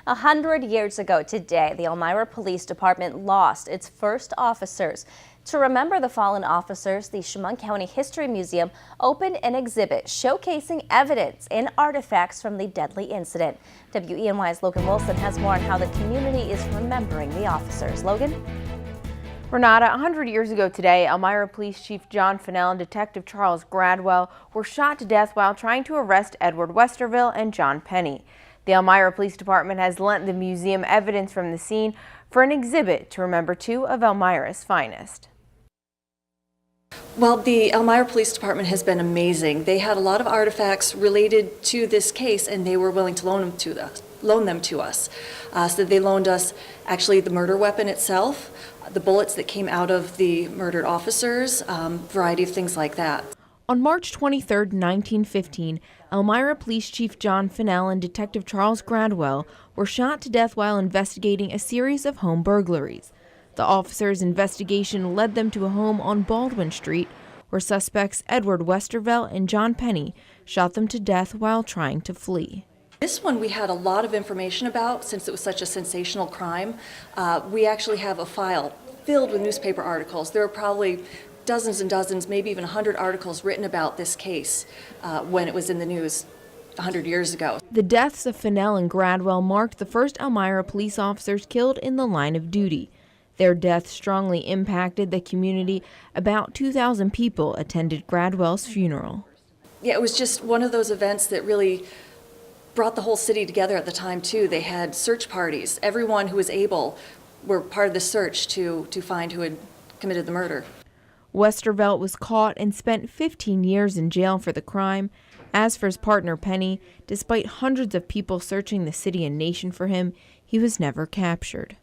100 years ago today, the Elmira Police Department lost its first officers. To remember the fallen officers, the Chemung County History Museum opened an exhibit showcasing evidence and artifacts from the deadly incident. WENY's Logan Wilson has more on how the community is remembering the officers. Logan? Renata, 100 years ago today, Elmira Police Chief John Fennell and Detective Charles Gradwell were shot to death while trying to arrest Edward Westerville and John Penny. The Elmira Police Department has lent the museum evidence from the scene for an exhibit to remember two of Elmira's finest. Well, the Elmira Police Department has been amazing. They had a lot of artifacts related to this case, and they were willing to loan them to us. So they loaned us actually the murder weapon itself, the bullets that came out of the murdered officers, variety of things like that. On March 23, 1915, Elmira Police Chief John Fennell and Detective Charles Gradwell were shot to death while investigating a series of home burglaries. The officers' investigation led them to a home on Baldwin Street, where suspects Edward Westerville and John Penny shot them to death while trying to flee. This one we had a lot of information about since it was such a sensational crime. We actually have a file filled with newspaper articles. There are probably dozens and dozens, maybe even 100 articles written about this case when it was in the news 100 years ago. The deaths of Fennell and Gradwell marked the first Elmira police officers killed in the line of duty. Their death strongly impacted the community. About 2,000 people attended Gradwell's funeral. Yeah, it was just one of those events that really brought the whole city together at the time, too. They had search parties. Everyone who was able were part of the search to find who had committed the murder. Westerville was caught and spent 15 years in jail for the crime. As for his partner Penny, despite hundreds of people searching the city and nation for him, he was never captured.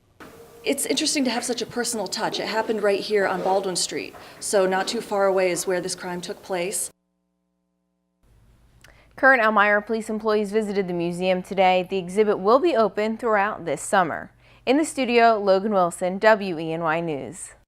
It's interesting to have such a personal touch. It happened right here on Baldwin Street, so not too far away is where this crime took place. Current Elmira police employees visited the museum today. The exhibit will be open throughout this summer. In the studio, Logan Wilson, WENY News.